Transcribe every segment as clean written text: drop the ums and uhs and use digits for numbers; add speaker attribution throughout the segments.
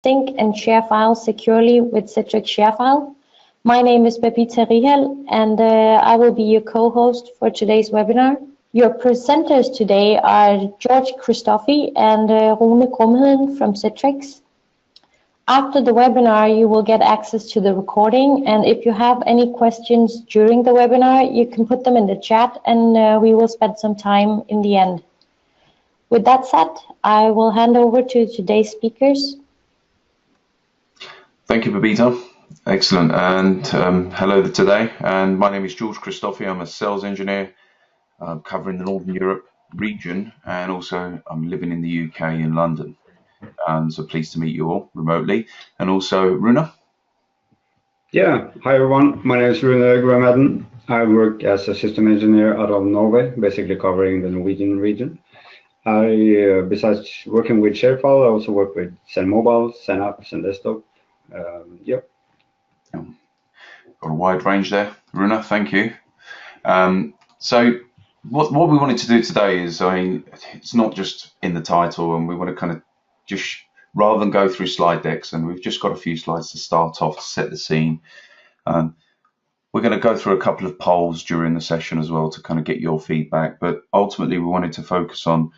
Speaker 1: sync and share files securely with Citrix ShareFile. My name is Babita Rihal, and I will be your co-host for today's webinar. Your presenters today are George Christophe and Rune Grumheden from Citrix. After the webinar, you will get access to the recording, and if you have any questions during the webinar, you can put them in the chat, and we will spend some time in the end. With that said, I will hand over to today's speakers.
Speaker 2: Thank you, Babita. Excellent. And hello today. And my name is George Christophe. I'm a sales engineer covering the Northern Europe region, and also I'm living in the UK in London. So pleased to meet you all remotely. And also Rune.
Speaker 3: Yeah, hi everyone. My name is Rune Grumheden. I work as a system engineer out of Norway, basically covering the Norwegian region. Besides working with ShareFile, I also work with Zen Mobile, Zen Apps, and Desktop. Yep.
Speaker 2: Got a wide range there, Rune. Thank you. So what we wanted to do today is, it's not just in the title, and we want to kind of just, rather than go through slide decks, and we've just got a few slides to start off to set the scene. We're going to go through a couple of polls during the session as well to kind of get your feedback, but ultimately we wanted to focus on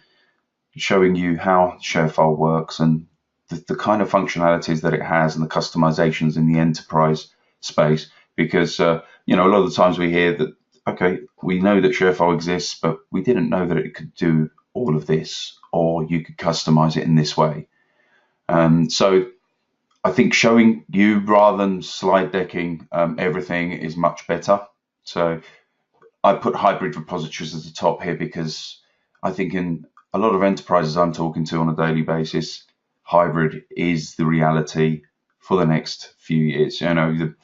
Speaker 2: showing you how ShareFile works and the kind of functionalities that it has and the customizations in the enterprise space, because a lot of the times we hear that, okay, we know that ShareFile exists, but we didn't know that it could do all of this, or you could customize it in this way. So I think showing you rather than slide decking everything is much better. So I put hybrid repositories at the top here because I think in a lot of enterprises I'm talking to on a daily basis, hybrid is the reality for the next few years. The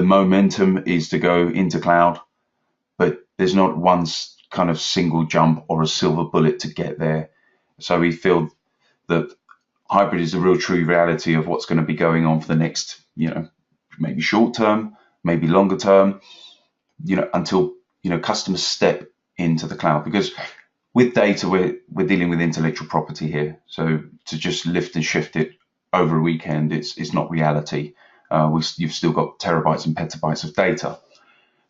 Speaker 2: momentum is to go into cloud, but there's not one kind of single jump or a silver bullet to get there. So we feel that hybrid is the real true reality of what's going to be going on for the next, maybe short term, maybe longer term, until, customers step into the cloud. Because with data, we're dealing with intellectual property here. So to just lift and shift it over a weekend, it's not reality. You've still got terabytes and petabytes of data.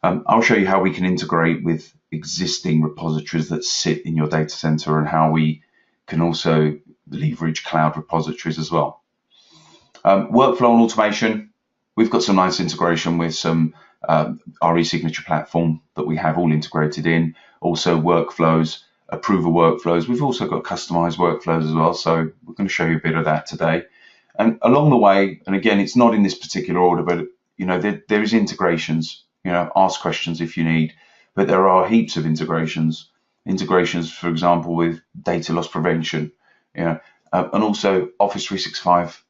Speaker 2: I'll show you how we can integrate with existing repositories that sit in your data center and how we can also leverage cloud repositories as well. Workflow and automation, we've got some nice integration with some RE signature platform that we have all integrated in. Also workflows, approval workflows. We've also got customized workflows as well. So we're going to show you a bit of that today. And along the way, and again, it's not in this particular order, but there is integrations. Ask questions if you need, but there are heaps of integrations. Integrations, for example, with data loss prevention. And also Office 365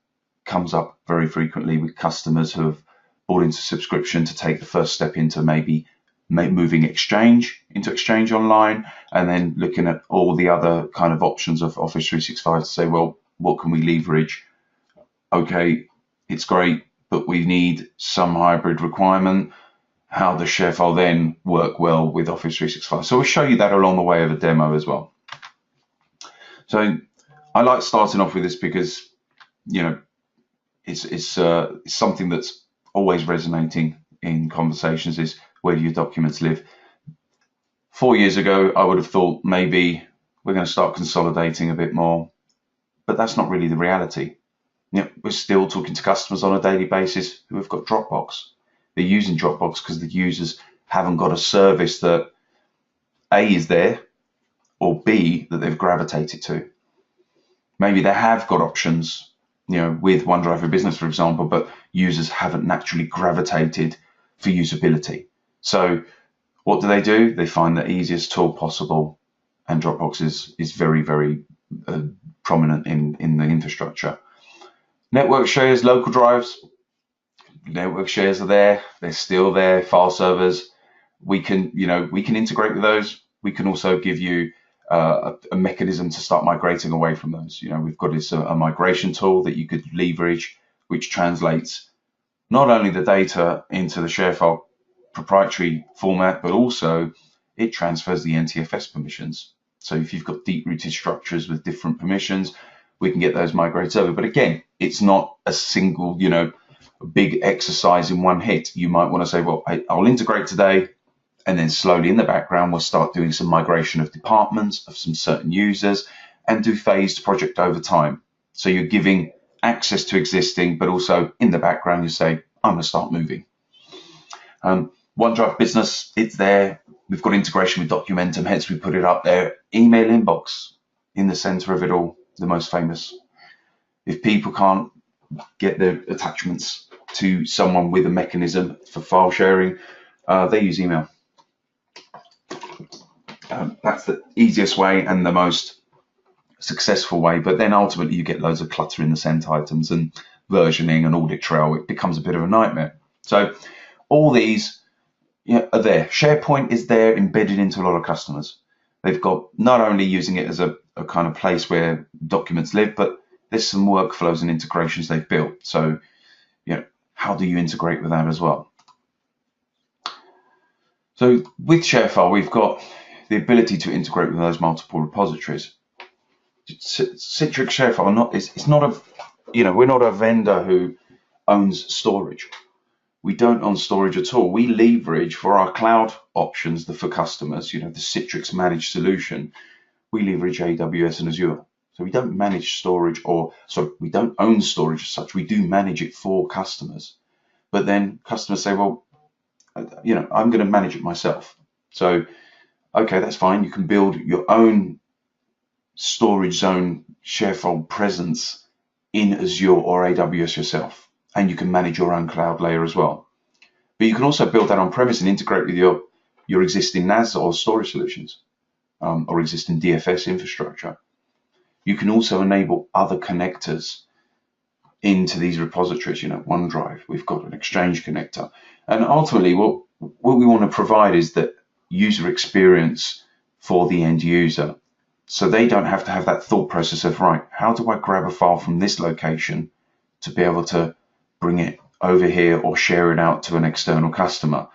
Speaker 2: comes up very frequently with customers who have bought into subscription to take the first step into maybe moving Exchange into Exchange Online, and then looking at all the other kind of options of Office 365 to say, well, what can we leverage? Okay, it's great, but we need some hybrid requirement. How does ShareFile then work well with Office 365? So we'll show you that along the way of a demo as well. So I like starting off with this because, it's something that's always resonating in conversations is, where do your documents live? 4 years ago, I would have thought maybe we're going to start consolidating a bit more, but that's not really the reality. We're still talking to customers on a daily basis who have got Dropbox. They're using Dropbox because the users haven't got a service that A, is there, or B, that they've gravitated to. Maybe they have got options, with OneDrive for Business, for example, but users haven't naturally gravitated for usability. So what do? They find the easiest tool possible, and Dropbox is very, very prominent in the infrastructure. Network shares, local drives. Network shares are there. They're still there. File servers. We can integrate with those. We can also give you a mechanism to start migrating away from those. We've got a migration tool that you could leverage, which translates not only the data into the ShareFile proprietary format, but also it transfers the NTFS permissions. So if you've got deep-rooted structures with different permissions, we can get those migrated over. But again, it's not a single, big exercise in one hit. You might want to say, well, I'll integrate today, and then slowly in the background, we'll start doing some migration of departments, of some certain users, and do phased project over time. So you're giving access to existing, but also in the background, you say, I'm going to start moving. OneDrive Business, it's there. We've got integration with Documentum, hence we put it up there. Email inbox in the center of it all, the most famous. If people can't get their attachments to someone with a mechanism for file sharing, they use email. That's the easiest way and the most successful way, but then ultimately you get loads of clutter in the sent items and versioning and audit trail. It becomes a bit of a nightmare. So all these are there. SharePoint is there embedded into a lot of customers. They've got not only using it as a kind of place where documents live, but there's some workflows and integrations they've built. So how do you integrate with that as well? So with ShareFile, we've got the ability to integrate with those multiple repositories. Citrix ShareFile it's not a, we're not a vendor who owns storage. We don't own storage at all. We leverage for our cloud options for customers, the Citrix managed solution. We leverage AWS and Azure. So we don't manage storage, we don't own storage as such. We do manage it for customers. But then customers say, well, I'm going to manage it myself. So, okay, that's fine. You can build your own storage zone ShareFile presence in Azure or AWS yourself. And you can manage your own cloud layer as well. But you can also build that on premise and integrate with your existing NAS or storage solutions or existing DFS infrastructure. You can also enable other connectors into these repositories. OneDrive, we've got an Exchange connector. And ultimately, what we want to provide is that user experience for the end user. So they don't have to have that thought process of, right, how do I grab a file from this location to be able to bring it over here or share it out to an external customer?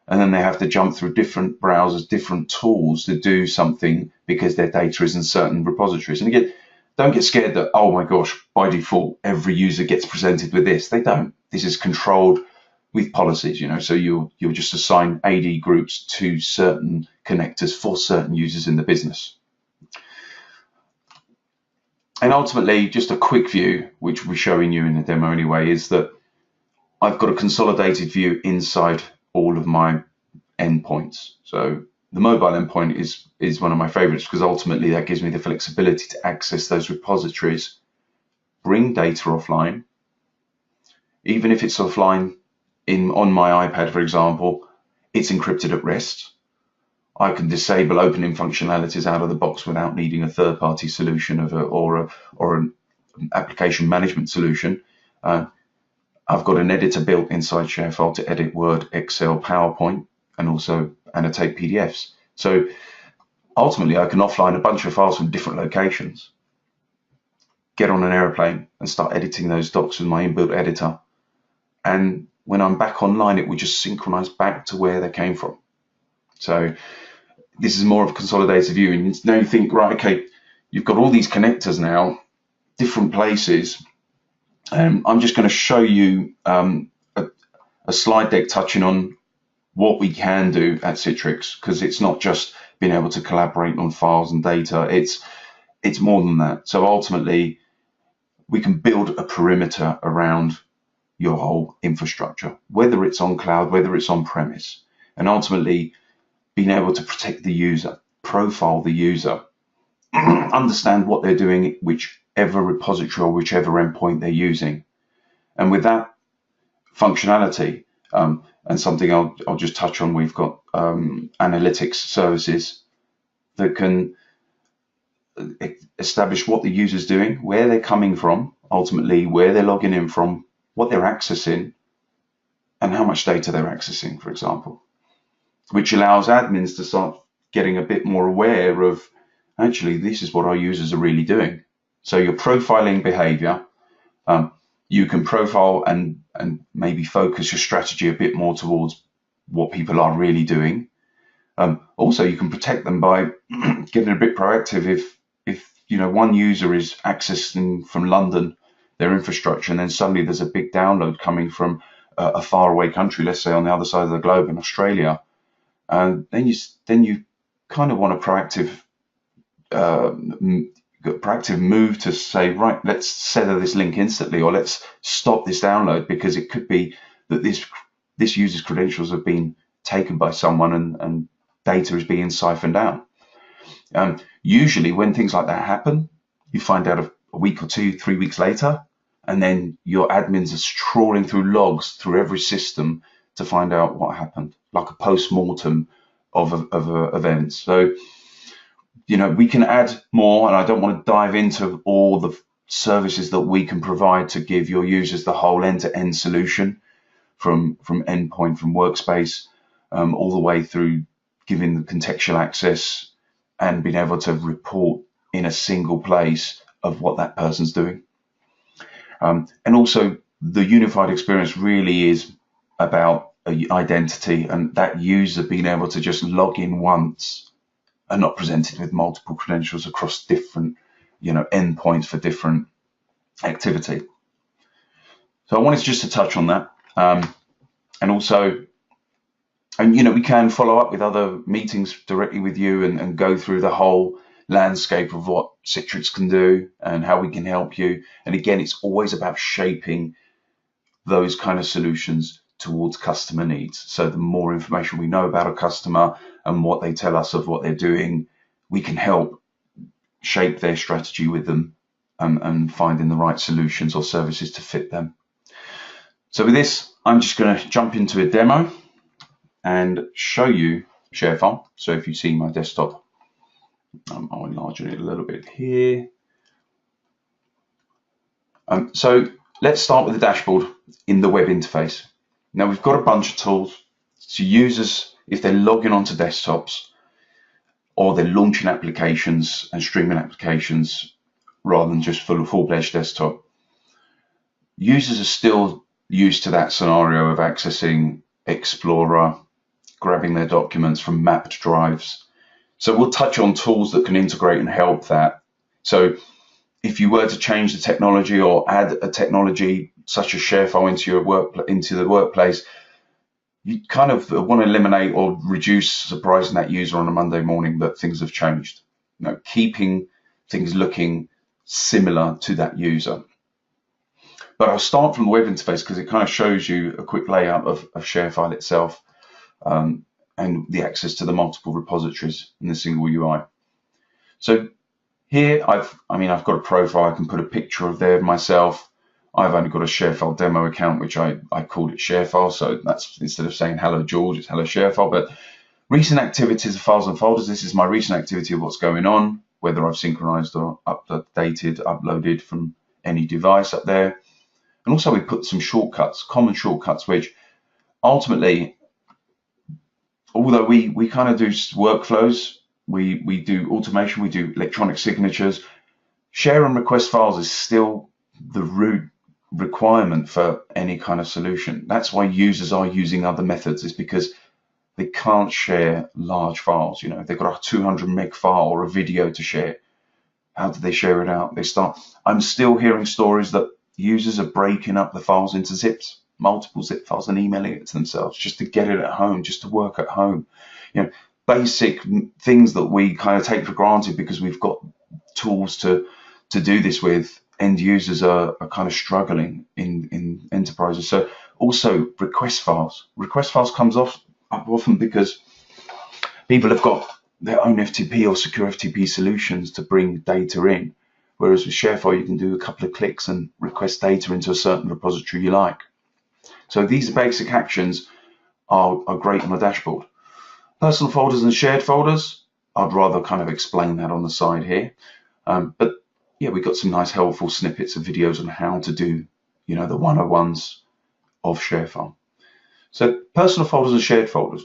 Speaker 2: And then they have to jump through different browsers, different tools to do something because their data is in certain repositories. And again, don't get scared that, oh my gosh, by default, every user gets presented with this. They don't. This is controlled with policies, so you'll just assign AD groups to certain connectors for certain users in the business. And ultimately, just a quick view, which we're showing you in the demo anyway, is that I've got a consolidated view inside all of my endpoints. So the mobile endpoint is one of my favorites because ultimately that gives me the flexibility to access those repositories, bring data offline, even if it's offline on my iPad, for example, it's encrypted at rest. I can disable opening functionalities out of the box without needing a third-party solution or an application management solution. I've got an editor built inside ShareFile to edit Word, Excel, PowerPoint, and also annotate PDFs. So ultimately, I can offline a bunch of files from different locations, get on an airplane, and start editing those docs with my inbuilt editor. And when I'm back online, it will just synchronize back to where they came from. So this is more of a consolidated view. And now you think, right, okay, you've got all these connectors now, different places. I'm just going to show you a slide deck touching on what we can do at Citrix, because it's not just being able to collaborate on files and data. It's more than that. So ultimately, we can build a perimeter around your whole infrastructure, whether it's on cloud, whether it's on premise, and ultimately being able to protect the user, profile the user, understand what they're doing, whichever repository or whichever endpoint they're using. And with that functionality, and something I'll just touch on, we've got analytics services that can establish what the user's doing, where they're coming from, ultimately where they're logging in from, what they're accessing, and how much data they're accessing, for example, which allows admins to start getting a bit more aware of, actually, this is what our users are really doing. So you're profiling behavior. You can profile and maybe focus your strategy a bit more towards what people are really doing. Also, you can protect them by getting a bit proactive if one user is accessing from London their infrastructure, and then suddenly there's a big download coming from a faraway country, let's say on the other side of the globe in Australia, and then you kind of want a proactive move to say, right, let's sever this link instantly, or let's stop this download, because it could be that this user's credentials have been taken by someone and data is being siphoned out. Usually when things like that happen, you find out a week or 2, 3 weeks later, and then your admins are trawling through logs through every system to find out what happened, like a post-mortem of events. So, we can add more, and I don't want to dive into all the services that we can provide to give your users the whole end-to-end solution from endpoint, from workspace, all the way through giving the contextual access and being able to report in a single place of what that person's doing. And also the unified experience really is about identity, and that user being able to just log in once and not presented with multiple credentials across different, endpoints for different activity. So I wanted just to touch on that. And also, we can follow up with other meetings directly with you and go through the whole landscape of what Citrix can do and how we can help you. And again, it's always about shaping those kind of solutions towards customer needs. So the more information we know about a customer and what they tell us of what they're doing, we can help shape their strategy with them and finding the right solutions or services to fit them. So with this, I'm just going to jump into a demo and show you ShareFile. So if you see my desktop, I'll enlarge it a little bit here. So let's start with the dashboard in the web interface. Now we've got a bunch of tools. So users, if they're logging onto desktops or they're launching applications and streaming applications rather than just full-fledged desktop, users are still used to that scenario of accessing Explorer, grabbing their documents from mapped drives. So we'll touch on tools that can integrate and help that. So if you were to change the technology or add a technology such as ShareFile into the workplace, you kind of want to eliminate or reduce surprising that user on a Monday morning that things have changed. Keeping things looking similar to that user. But I'll start from the web interface because it kind of shows you a quick layout of ShareFile itself and the access to the multiple repositories in the single UI. So here I've got a profile. I can put a picture of there of myself. I've only got a ShareFile demo account, which I called it ShareFile. So that's, instead of saying hello George, it's hello ShareFile. But recent activities of files and folders. This is my recent activity of what's going on, whether I've synchronized or uploaded from any device up there. And also we put some shortcuts, common shortcuts, which ultimately, although we kind of do workflows, we do automation, we do electronic signatures, share and request files is still the root requirement for any kind of solution. That's why users are using other methods, is because they can't share large files. If they've got a 200 meg file or a video to share, how do they share it out? I'm still hearing stories that users are breaking up the files into zips, multiple zip files, and emailing it to themselves just to get it at home, just to work at home. Basic things that we kind of take for granted because we've got tools to do this with. End users are kind of struggling in enterprises. So also request files. Request files comes up often because people have got their own FTP or secure FTP solutions to bring data in. Whereas with ShareFile, you can do a couple of clicks and request data into a certain repository you like. So these basic actions are great on the dashboard. Personal folders and shared folders, I'd rather kind of explain that on the side here. But yeah, we've got some nice helpful snippets of videos on how to do, the 101s of ShareFile. So personal folders and shared folders.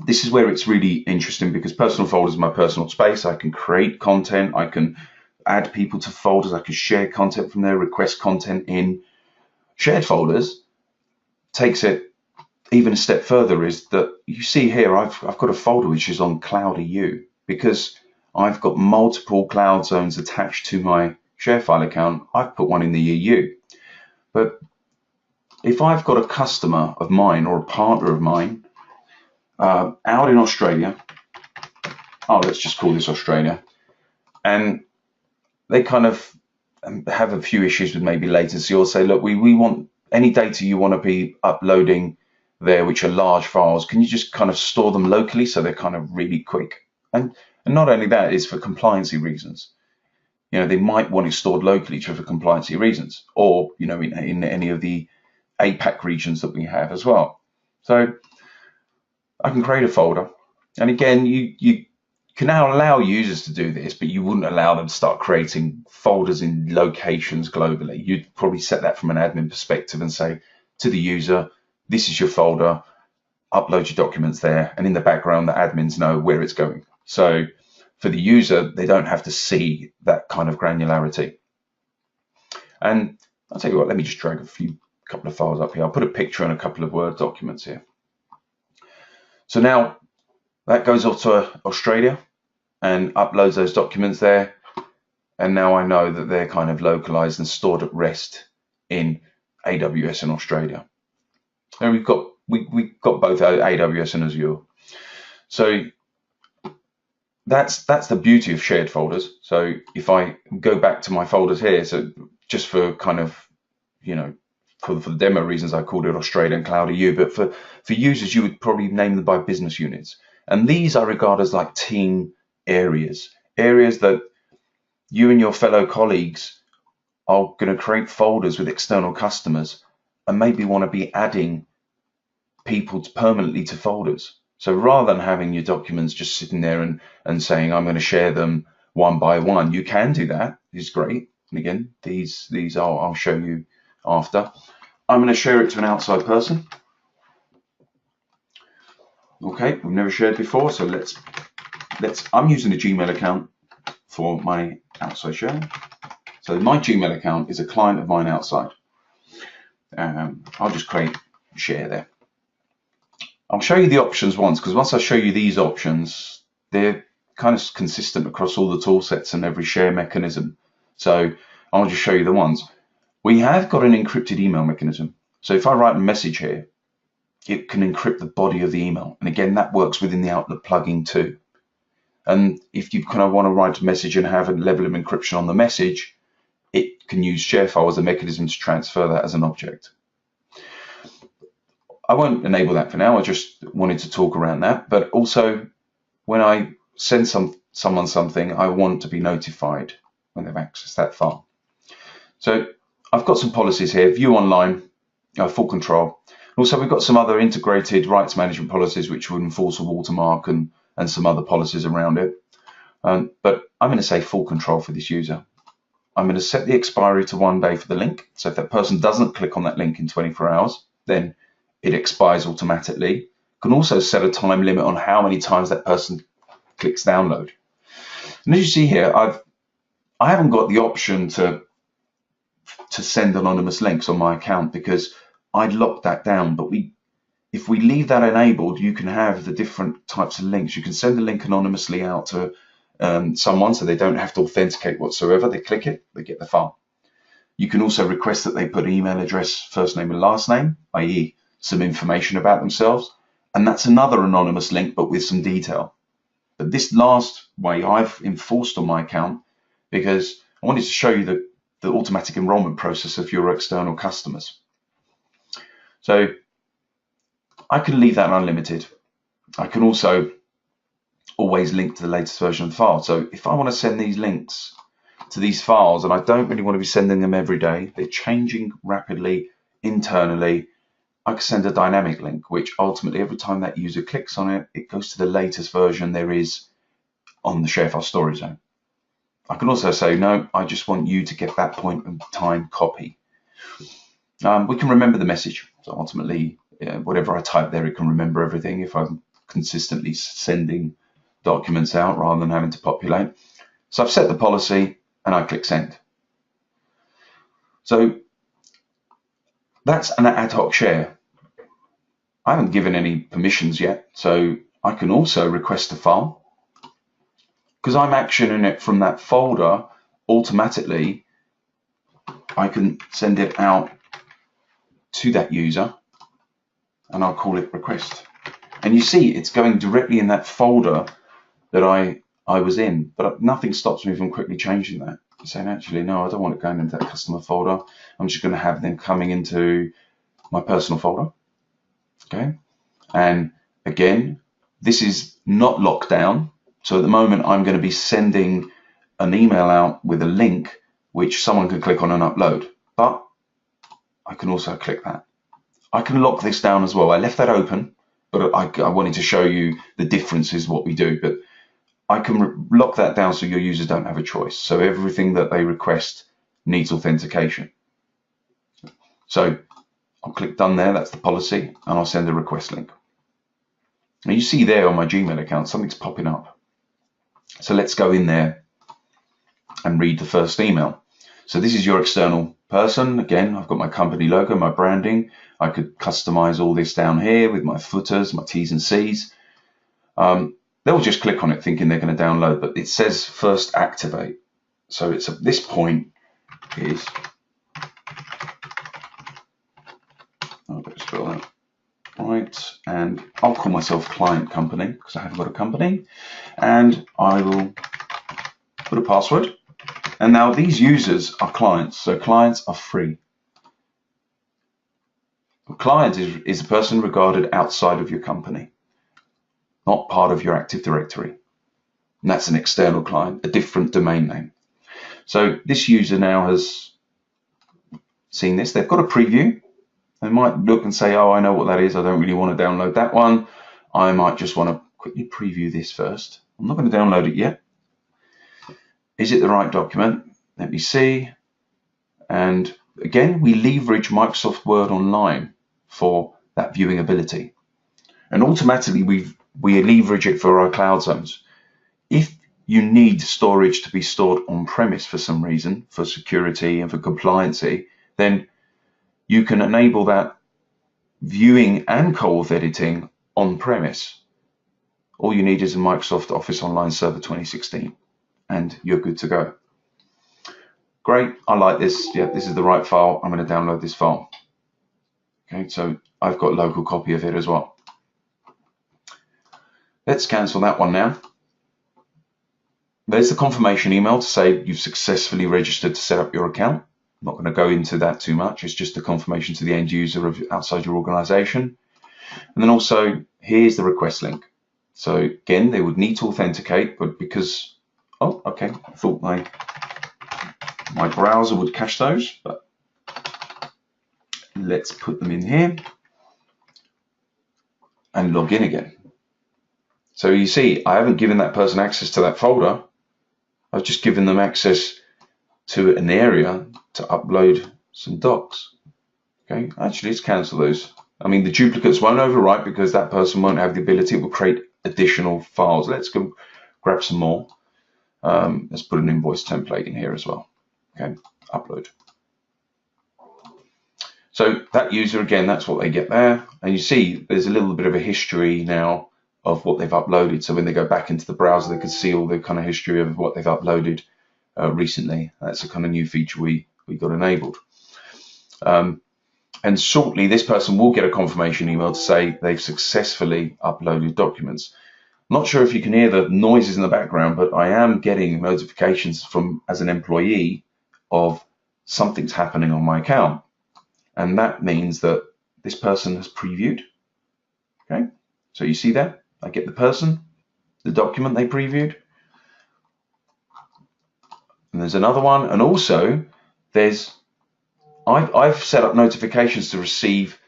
Speaker 2: This is where it's really interesting because personal folders is my personal space. I can create content, I can add people to folders, I can share content from there, request content in. Shared folders takes it even a step further, is that you see here I've got a folder which is on Cloud EU because I've got multiple cloud zones attached to my ShareFile account. I've put one in the EU. But if I've got a customer of mine or a partner of mine out in Australia, let's just call this Australia, and they kind of have a few issues with maybe latency, or say, look, we want any data you want to be uploading there, which are large files, can you just kind of store them locally so they're kind of really quick? And not only that, is for compliancy reasons. You know, they might want it stored locally for compliancy reasons, or, you know, in any of the APAC regions that we have as well. So I can create a folder, and again, you can now allow users to do this, but you wouldn't allow them to start creating folders in locations globally. You'd probably set that from an admin perspective and say to the user, this is your folder, upload your documents there, and in the background, the admins know where it's going. So for the user, they don't have to see that kind of granularity. And I'll tell you what, let me just drag a couple of files up here. I'll put a picture and a couple of Word documents here. So now that goes off to Australia and uploads those documents there. And now I know that they're kind of localized and stored at rest in AWS in Australia. And we've got both AWS and Azure. So that's the beauty of shared folders. So if I go back to my folders here, so just for kind of, you know, for the demo reasons, I called it Australian Cloud EU, but for users, you would probably name them by business units. And these I regard as like team areas that you and your fellow colleagues are going to create folders with external customers and maybe want to be adding people permanently to folders. So rather than having your documents just sitting there and saying, I'm going to share them one by one, you can do that. It's great. And again, these I'll show you after. I'm going to share it to an outside person. Okay, we've never shared before, so I'm using a Gmail account for my outside share. So my Gmail account is a client of mine outside. I'll just create share there. I'll show you the options once, because once I show you these options, they're kind of consistent across all the tool sets and every share mechanism. So I'll just show you the ones. We have got an encrypted email mechanism. So if I write a message here, it can encrypt the body of the email. And again, that works within the Outlook plugin too. And if you kind of want to write a message and have a level of encryption on the message, it can use ShareFile as a mechanism to transfer that as an object. I won't enable that for now. I just wanted to talk around that. But also, when I send someone something, I want to be notified when they've accessed that file. So I've got some policies here. View online, full control. Also, we've got some other integrated rights management policies which would enforce a watermark and some other policies around it. But I'm going to say full control for this user. I'm going to set the expiry to 1 day for the link. So if that person doesn't click on that link in 24 hours, then it expires automatically. You can also set a time limit on how many times that person clicks download. And as you see here, I haven't got the option to send anonymous links on my account because I'd locked that down. But if we leave that enabled, you can have the different types of links. You can send a link anonymously out to someone so they don't have to authenticate whatsoever. They click it, they get the file. You can also request that they put an email address, first name and last name, i.e. some information about themselves. And that's another anonymous link, but with some detail. But this last way I've enforced on my account because I wanted to show you the automatic enrollment process of your external customers. So I can leave that unlimited. I can also always link to the latest version of the file. So if I want to send these links to these files, and I don't really want to be sending them every day, they're changing rapidly internally, I can send a dynamic link, which ultimately every time that user clicks on it, it goes to the latest version there is on the ShareFile storage zone. I can also say, no, I just want you to get that point in time copy. We can remember the message. So ultimately, whatever I type there, it can remember everything if I'm consistently sending documents out rather than having to populate. So I've set the policy and I click send. So that's an ad hoc share. I haven't given any permissions yet, so I can also request a file. because I'm actioning it from that folder, automatically I can send it out to that user, and I'll call it request. And you see it's going directly in that folder that I was in, but nothing stops me from quickly changing that. Saying, actually, no, I don't want it going into that customer folder. I'm just going to have them coming into my personal folder. Okay. And again, this is not locked down. So at the moment, I'm going to be sending an email out with a link which someone can click on and upload. But I can also click that. I can lock this down as well. I left that open, but I wanted to show you the differences what we do. But I can lock that down so your users don't have a choice. So everything that they request needs authentication. So I'll click done there. That's the policy, and I'll send a request link. Now you see there on my Gmail account, something's popping up. So let's go in there and read the first email. So this is your external person. Again, I've got my company logo, my branding. I could customize all this down here with my footers, my T's and C's. They'll just click on it thinking they're going to download, but it says first activate. So it's at this point is, I'll better spell that right, and I'll call myself client company because I haven't got a company, and I will put a password. And now these users are clients, so clients are free. A client is a person regarded outside of your company, not part of your Active Directory. And that's an external client, a different domain name. So this user now has seen this. They've got a preview. They might look and say, oh, I know what that is. I don't really want to download that one. I might just want to quickly preview this first. I'm not going to download it yet. Is it the right document? Let me see. And again, we leverage Microsoft Word Online for that viewing ability. And automatically we leverage it for our cloud zones. If you need storage to be stored on premise for some reason, for security and for compliancy, then you can enable that viewing and co-auth editing on premise. All you need is a Microsoft Office Online Server 2016 and you're good to go. Great, I like this. Yeah, this is the right file. I'm going to download this file. Okay, so I've got a local copy of it as well. Let's cancel that one now. There's the confirmation email to say you've successfully registered to set up your account. I'm not going to go into that too much. It's just a confirmation to the end user of outside your organization. And then also here's the request link. So again, they would need to authenticate, but because, oh, okay, I thought my browser would cache those, but let's put them in here and log in again. So you see, I haven't given that person access to that folder. I've just given them access to an area to upload some docs. Okay, actually, let's cancel those. I mean, the duplicates won't overwrite because that person won't have the ability. It will create additional files. Let's go grab some more. Let's put an invoice template in here as well. Okay, upload. So that user, again, that's what they get there. And you see, there's a little bit of a history now of what they've uploaded. So when they go back into the browser, they can see all the kind of history of what they've uploaded recently. That's a kind of new feature we got enabled. And shortly, this person will get a confirmation email to say they've successfully uploaded documents. Not sure if you can hear the noises in the background, but I am getting notifications from, as an employee, of something's happening on my account. And that means that this person has previewed. Okay, so you see that? I get the person, the document they previewed. And there's another one. And also, I've set up notifications to receive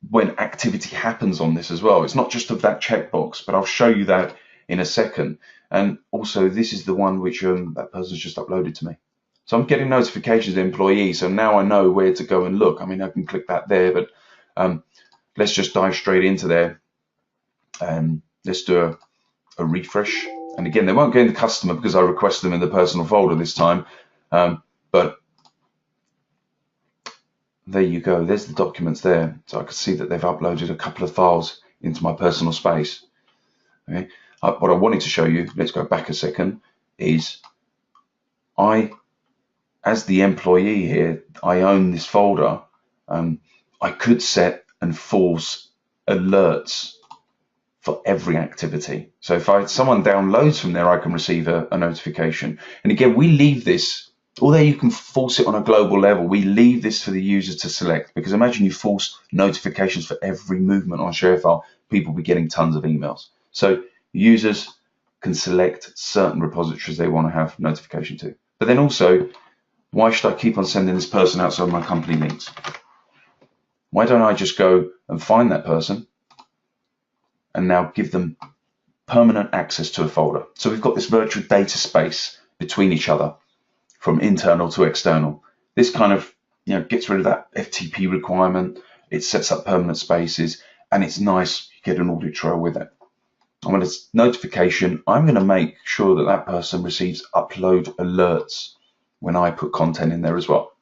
Speaker 2: when activity happens on this as well. It's not just of that checkbox, but I'll show you that in a second. And also, this is the one which that person's just uploaded to me. So I'm getting notifications to employees, so now I know where to go and look. I mean, I can click that there, but let's just dive straight into there. Let's do a refresh. And again, they won't go in the customer because I requested them in the personal folder this time. But there you go. There's the documents there. So I can see that they've uploaded a couple of files into my personal space. Okay. what I wanted to show you, let's go back a second, is as the employee here, I own this folder. I could set and force alerts for every activity. So if someone downloads from there, I can receive a notification. And again, we leave this, although you can force it on a global level, we leave this for the user to select, because imagine you force notifications for every movement on ShareFile, people will be getting tons of emails. So users can select certain repositories they want to have notification to. But then also, why should I keep on sending this person outside my company links? Why don't I just go and find that person and now give them permanent access to a folder? So we've got this virtual data space between each other, from internal to external. This kind of gets rid of that FTP requirement. It sets up permanent spaces, and it's nice. You get an audit trail with it. And when it's notification, I'm going to make sure that that person receives upload alerts when I put content in there as well.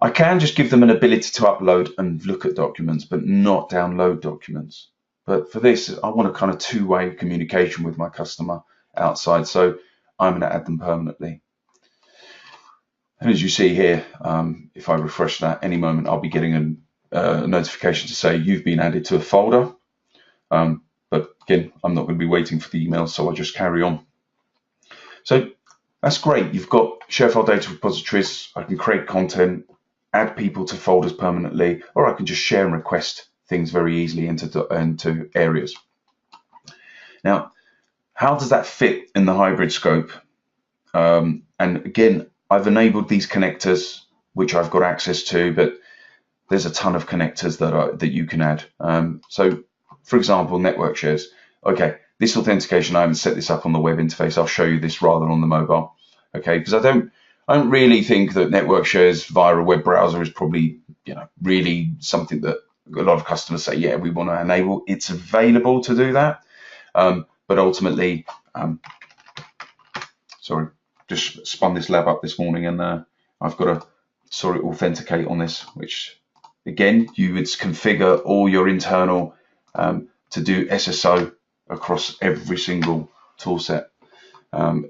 Speaker 2: I can just give them an ability to upload and look at documents, but not download documents. But for this, I want a kind of two-way communication with my customer outside, so I'm going to add them permanently. And as you see here, if I refresh that, any moment I'll be getting a notification to say you've been added to a folder. But again, I'm not going to be waiting for the email, so I'll just carry on. So that's great. You've got ShareFile data repositories. I can create content, add people to folders permanently, or I can just share and request things very easily into areas. Now, how does that fit in the hybrid scope? And again, I've enabled these connectors, which I've got access to, but there's a ton of connectors that you can add. So, for example, network shares. Okay, this authentication, I haven't set this up on the web interface. I'll show you this rather than on the mobile. Okay, because I don't really think that network shares via a web browser is probably really something that a lot of customers say, yeah, we want to enable. It's available to do that, but ultimately, sorry, just spun this lab up this morning, and I've got to authenticate on this, which again, you would configure all your internal to do SSO across every single tool set,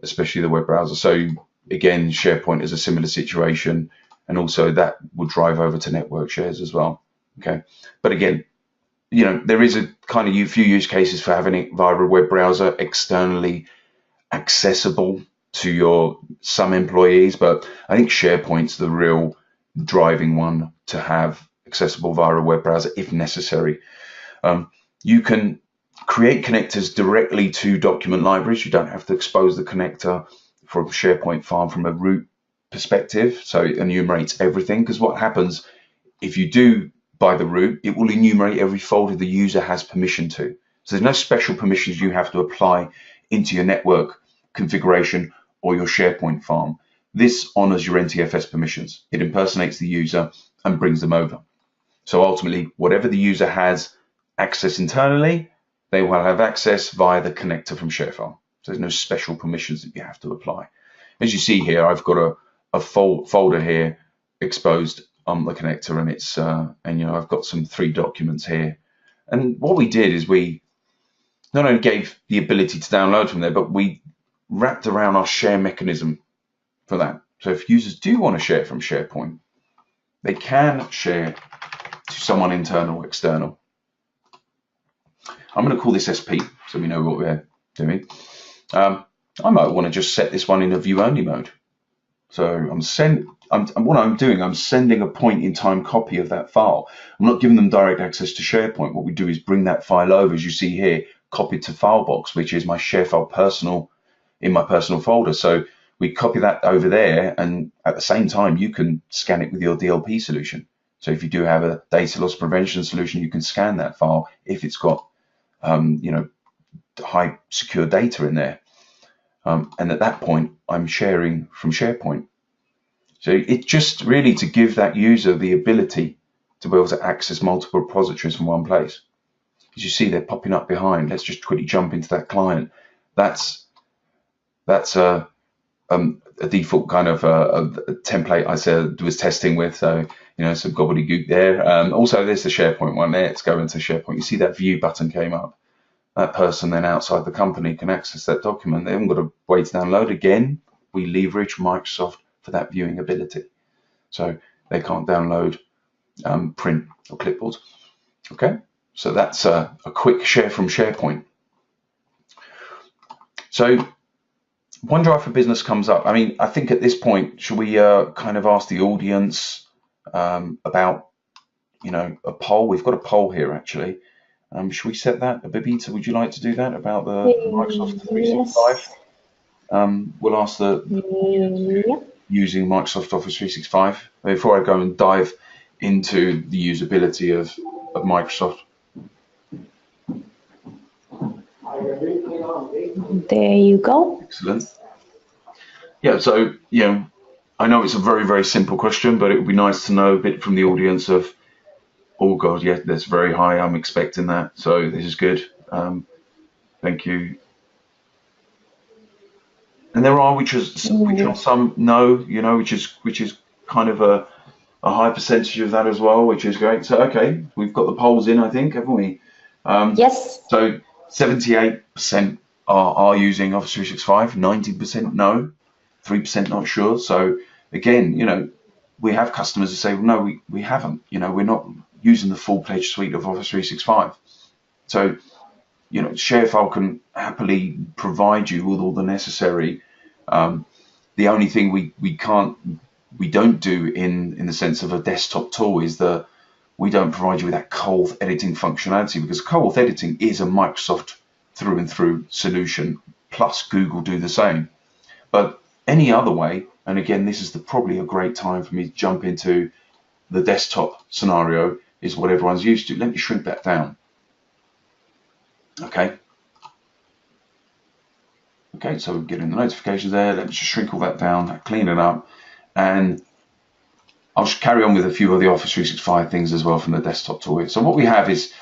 Speaker 2: especially the web browser. So again, SharePoint is a similar situation, and also that would drive over to network shares as well. Okay, but again, there is a kind of few use cases for having it via a web browser externally accessible to some employees, but I think SharePoint's the real driving one to have accessible via a web browser if necessary. You can create connectors directly to document libraries. You don't have to expose the connector from SharePoint farm from a root perspective, so it enumerates everything, because what happens if you do by the root, it will enumerate every folder the user has permission to. So there's no special permissions you have to apply into your network configuration or your SharePoint farm. This honors your NTFS permissions. It impersonates the user and brings them over. So ultimately, whatever the user has access internally, they will have access via the connector from ShareFile. So there's no special permissions that you have to apply. As you see here, I've got a folder here exposed on the connector, and it's I've got some 3 documents here. And what we did is we not only gave the ability to download from there, but we wrapped around our share mechanism for that. So if users do want to share from SharePoint, they can share to someone internal or external. I'm going to call this SP so we know what we're doing. I might want to just set this one in a view only mode. So I'm sending a point in time copy of that file. I'm not giving them direct access to SharePoint. What we do is bring that file over, as you see here, copied to Filebox, which is my ShareFile in my personal folder. So we copy that over there, and at the same time, you can scan it with your DLP solution. So if you do have a data loss prevention solution, you can scan that file if it's got high secure data in there. And at that point, I'm sharing from SharePoint. So it's just really to give that user the ability to be able to access multiple repositories from one place. As you see, they're popping up behind. Let's just quickly jump into that client. That's a default kind of a template I was testing with. So some gobbledygook there. Also, there's the SharePoint one there. Let's go into SharePoint. You see that view button came up. that person then outside the company can access that document. They haven't got to wait to download. Again, we leverage Microsoft for that viewing ability. So they can't download, print or clipboard. Okay, so that's a quick share from SharePoint. So OneDrive for Business comes up. I mean, I think at this point, should we kind of ask the audience about, a poll? We've got a poll here actually. Should we set that? Babita, would you like to do that about the Microsoft 365?
Speaker 1: Yes.
Speaker 2: We'll ask the
Speaker 1: Yep.
Speaker 2: using Microsoft Office 365 before I go and dive into the usability of Microsoft.
Speaker 1: There you go.
Speaker 2: Excellent. Yeah, so, I know it's a very, very simple question, but it would be nice to know a bit from the audience of, oh God, yeah, that's very high. I'm expecting that. So this is good. Thank you. And there are which are some no, which is kind of a high percentage of that as well, which is great. So okay, we've got the polls in, I think, haven't we?
Speaker 1: Yes.
Speaker 2: So 78% are using Office 365, 90% no, 3% not sure. So again, we have customers who say, well, no, we haven't. We're not using the full-fledged suite of Office 365. So, ShareFile can happily provide you with all the necessary. The only thing we don't do in the sense of a desktop tool is that we don't provide you with that cold editing functionality, because cold editing is a Microsoft through and through solution, plus Google do the same. But any other way, and again, this is probably a great time for me to jump into the desktop scenario, is what everyone's used to. Let me shrink that down. Okay, so we're getting the notifications there. Let's just shrink all that down, clean it up, and I'll just carry on with a few of the Office 365 things as well from the desktop tool. So what we have is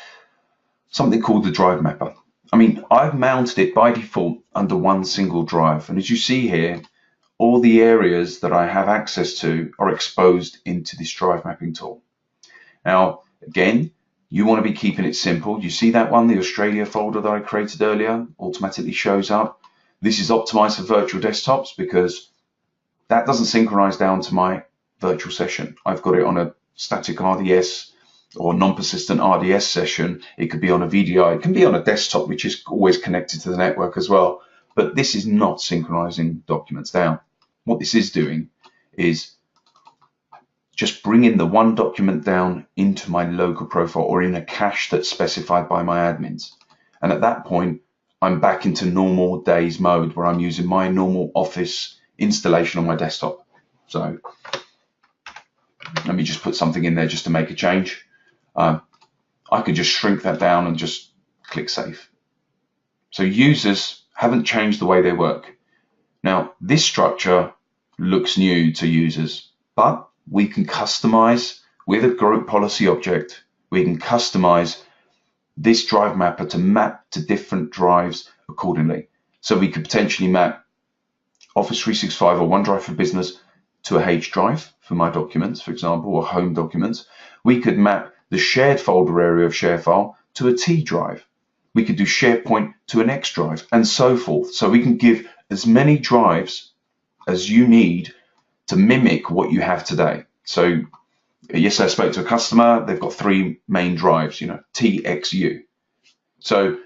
Speaker 2: something called the drive mapper. I mean, I've mounted it by default under one single drive, and as you see here, all the areas that I have access to are exposed into this drive mapping tool. Now, again, you want to be keeping it simple. You see that one, the Australia folder that I created earlier, automatically shows up. This is optimized for virtual desktops because that doesn't synchronize down to my virtual session. I've got it on a static RDS or non-persistent RDS session. It could be on a VDI. It can be on a desktop, which is always connected to the network as well. But this is not synchronizing documents down. What this is doing is just bringing the one document down into my local profile or in a cache that's specified by my admins. And at that point, I'm back into normal days mode where I'm using my normal Office installation on my desktop. So let me just put something in there just to make a change. I could just shrink that down and just click save. So users haven't changed the way they work. Now, this structure looks new to users, but we can customize with a group policy object. We can customize this drive mapper to map to different drives accordingly. So we could potentially map Office 365 or OneDrive for Business to a H drive for my documents, for example, or home documents. We could map the shared folder area of ShareFile to a T drive. We could do SharePoint to an X drive and so forth. So we can give as many drives as you need to mimic what you have today. So yesterday I spoke to a customer, they've got 3 main drives, TXU. So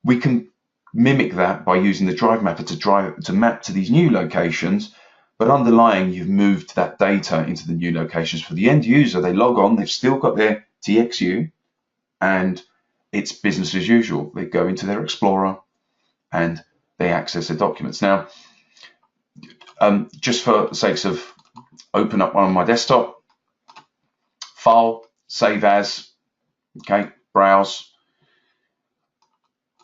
Speaker 2: we can mimic that by using the drive mapper to map to these new locations, but underlying you've moved that data into the new locations. For the end user, they log on, they've still got their TXU and it's business as usual. They go into their Explorer and they access their documents. Now, just for the sakes of open up one on my desktop, file, save as, okay, browse,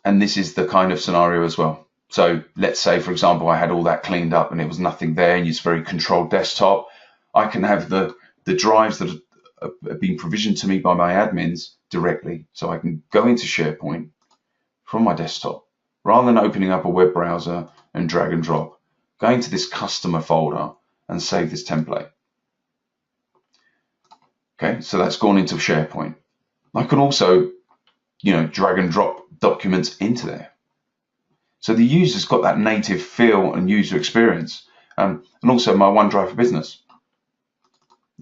Speaker 2: and this is the kind of scenario as well. So let's say, for example, I had all that cleaned up and it was nothing there and it's very controlled desktop. I can have the drives that have been provisioned to me by my admins directly. So I can go into SharePoint from my desktop, rather than opening up a web browser and drag and drop, go into this customer folder and save this template. Okay, so that's gone into SharePoint. I can also, drag and drop documents into there. So the user's got that native feel and user experience. And also my OneDrive for Business.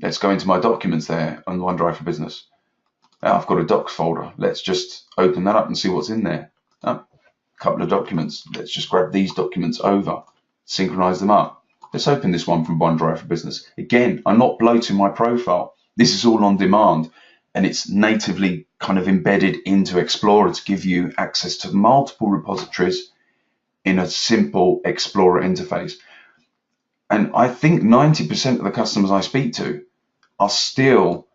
Speaker 2: Let's go into my documents there on OneDrive for Business. Now I've got a docs folder. Let's just open that up and see what's in there. A couple of documents. Let's just grab these documents over, synchronize them up. Let's open this one from OneDrive for Business. Again, I'm not bloating my profile. This is all on demand, and it's natively kind of embedded into Explorer to give you access to multiple repositories in a simple Explorer interface. And I think 90% of the customers I speak to are still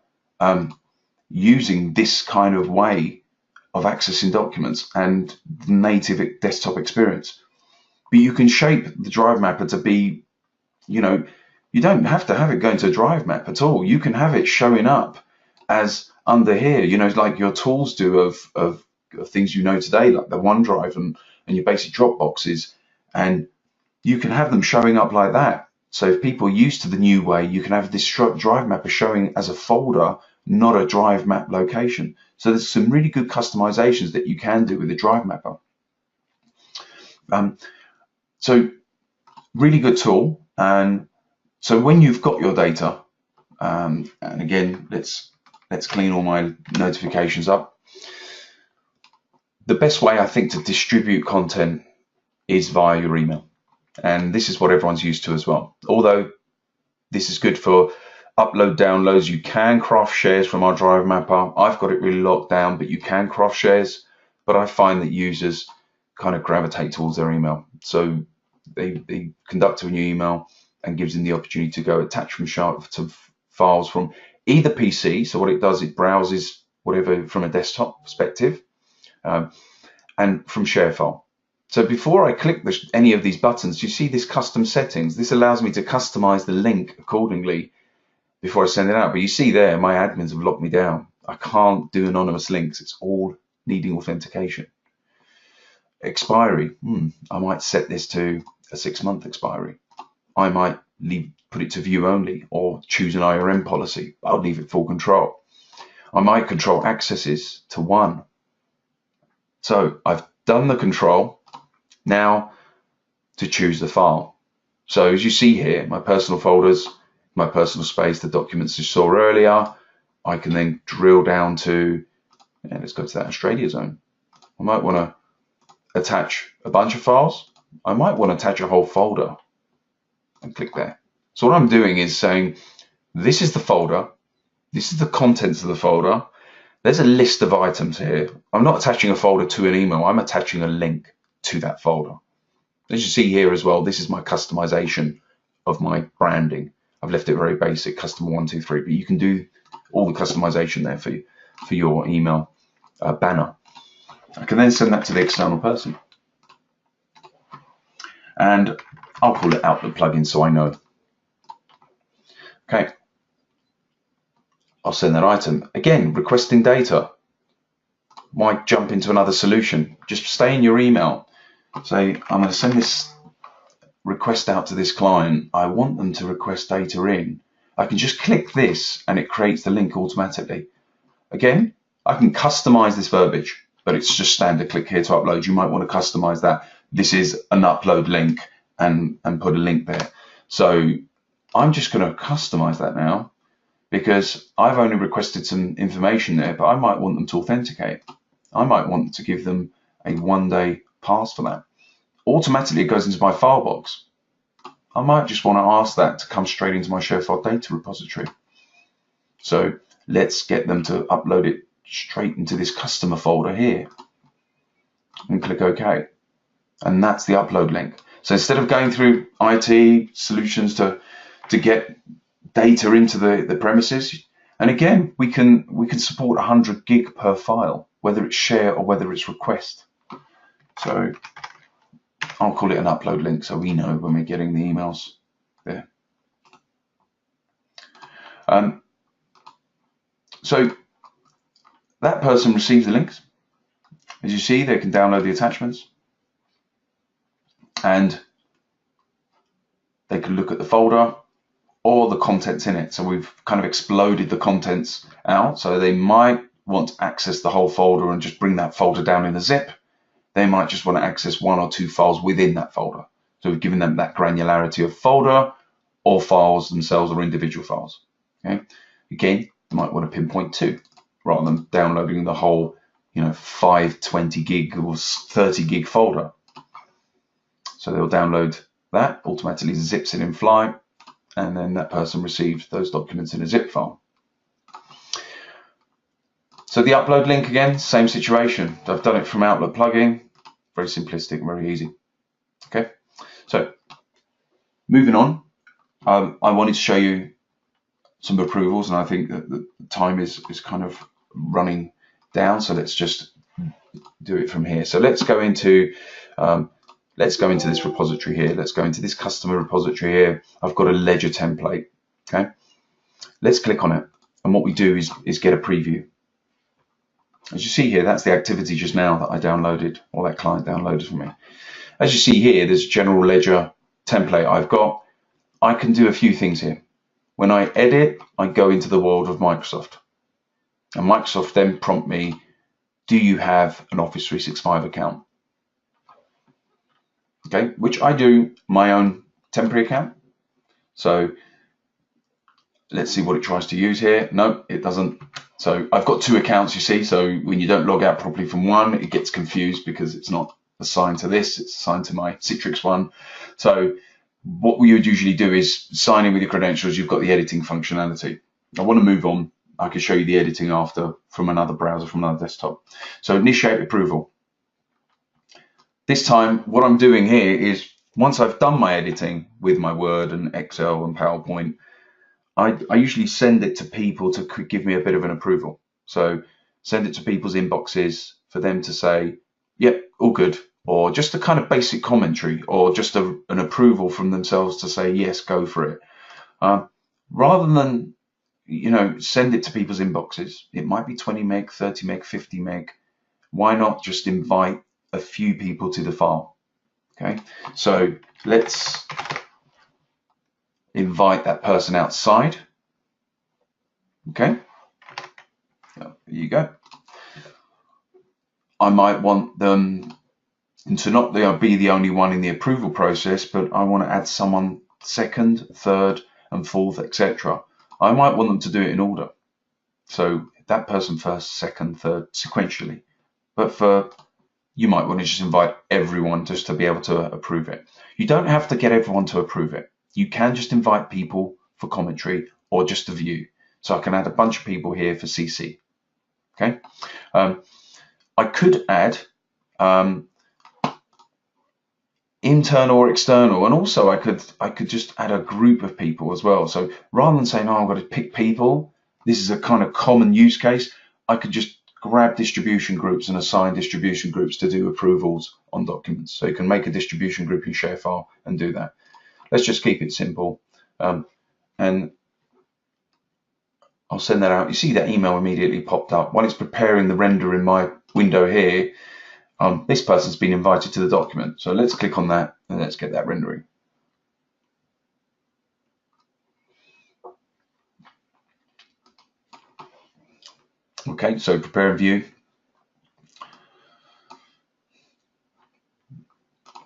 Speaker 2: using this kind of way of accessing documents and the native desktop experience. But you can shape the drive mapper to be, you know, you don't have to have it going to a drive map at all. You can have it showing up as under here, you know, like your tools do of things you know today, like the OneDrive and your basic Dropboxes, and you can have them showing up like that. So if people are used to the new way, you can have this drive mapper showing as a folder, not a drive map location. So there's some really good customizations that you can do with the drive mapper. So really good tool. And so when you've got your data, and again, let's clean all my notifications up. The best way I think to distribute content is via your email. And this is what everyone's used to as well. Although this is good for upload downloads, you can craft shares from our drive mapper. I've got it really locked down, but you can craft shares. But I find that users kind of gravitate towards their email. So they conduct a new email and gives them the opportunity to go attach from to files from either PC. So what it does, it browses whatever from a desktop perspective, and from ShareFile. So before I click any of these buttons, you see this custom settings. This allows me to customize the link accordingly before I send it out. But you see there, my admins have locked me down. I can't do anonymous links. It's all needing authentication. Expiry, I might set this to a 6-month expiry. I might put it to view only or choose an IRM policy. I'll leave it full control. I might control accesses to 1. So I've done the control. Now to choose the file. So as you see here, my personal folders, my personal space, the documents you saw earlier, I can then drill down to, let's go to that Australia zone. I might want to attach a bunch of files. I might want to attach a whole folder and click there. So what I'm doing is saying, this is the folder, this is the contents of the folder. There's a list of items here. I'm not attaching a folder to an email, I'm attaching a link to that folder. As you see here as well, this is my customization of my branding. I've left it very basic, customer 123, but you can do all the customization there for your email banner. I can then send that to the external person. And I'll call it Outlook plugin so I know. Okay. I'll send that item. Again, requesting data. Might jump into another solution. Just stay in your email. Say, I'm going to send this request out to this client. I want them to request data in. I can just click this and it creates the link automatically. Again, I can customize this verbiage, but it's just standard. Click here to upload. You might want to customize that. This is an upload link and put a link there. So I'm just going to customize that now because I've only requested some information there, but I might want them to authenticate. I might want to give them a 1-day pass for that. Automatically, it goes into my file box. I might just want to ask that to come straight into my ShareFile data repository. So let's get them to upload it straight into this customer folder here and click OK. And that's the upload link. So instead of going through IT solutions to get data into the premises, and again, we can support 100 gig per file, whether it's share or whether it's request. So I'll call it an upload link so we know when we're getting the emails there. So that person receives the links. As you see, they can download the attachments and they can look at the folder or the contents in it. So we've kind of exploded the contents out. So they might want to access the whole folder and just bring that folder down in a zip. they might just want to access 1 or 2 files within that folder. So we've given them that granularity of folder or files themselves or individual files. Okay. Again, you might want to pinpoint 2 rather than downloading the whole, 520 gig or 30 gig folder. So they'll download that, automatically zips it in flight, and then that person receives those documents in a zip file. So the upload link, again, same situation. I've done it from Outlook plugin, very simplistic, very easy. Okay, so moving on, I wanted to show you some approvals, and I think that the time is kind of running down, so let's just do it from here. So let's go into this repository here. Let's go into this customer repository here. I've got a ledger template. Okay, let's click on it, and what we do is get a preview. As you see here, that's the activity just now that I downloaded, or that client downloaded for me. As you see here, there's a general ledger template I've got. I can do a few things here. When I edit, I go into the world of Microsoft. And Microsoft then prompt me, do you have an Office 365 account? Okay, which I do my own temporary account. So let's see what it tries to use here. No, it doesn't. So I've got 2 accounts, you see. So when you don't log out properly from one, it gets confused because it's not assigned to this, it's assigned to my Citrix one. So what we would usually do is sign in with your credentials. You've got the editing functionality. I want to move on. I can show you the editing after from another browser, from another desktop. So initiate approval. This time, what I'm doing here is, once I've done my editing with my Word and Excel and PowerPoint, I usually send it to people to give me a bit of an approval. So send it to people's inboxes for them to say, yep, all good, or just a kind of basic commentary, or just an approval from themselves to say, yes, go for it. Rather than, send it to people's inboxes, it might be 20 meg, 30 meg, 50 meg. Why not just invite a few people to the file? Okay, so let's invite that person outside. Okay, there you go. I might want them to not be the only one in the approval process, but I want to add someone second, third, and fourth, etc. I might want them to do it in order. So that person first, second, third, sequentially. But you might want to just invite everyone just to be able to approve it. You don't have to get everyone to approve it. You can just invite people for commentary or just to view. So I can add a bunch of people here for CC. Okay. I could add internal or external, and also I could just add a group of people as well. So rather than saying, oh, I've got to pick people, this is a kind of common use case, I could just grab distribution groups and assign distribution groups to do approvals on documents. So you can make a distribution group in ShareFile and do that. Let's just keep it simple. And I'll send that out. You see that email immediately popped up. While it's preparing the render in my window here, this person's been invited to the document. So let's click on that and let's get that rendering. Okay, so prepare and view.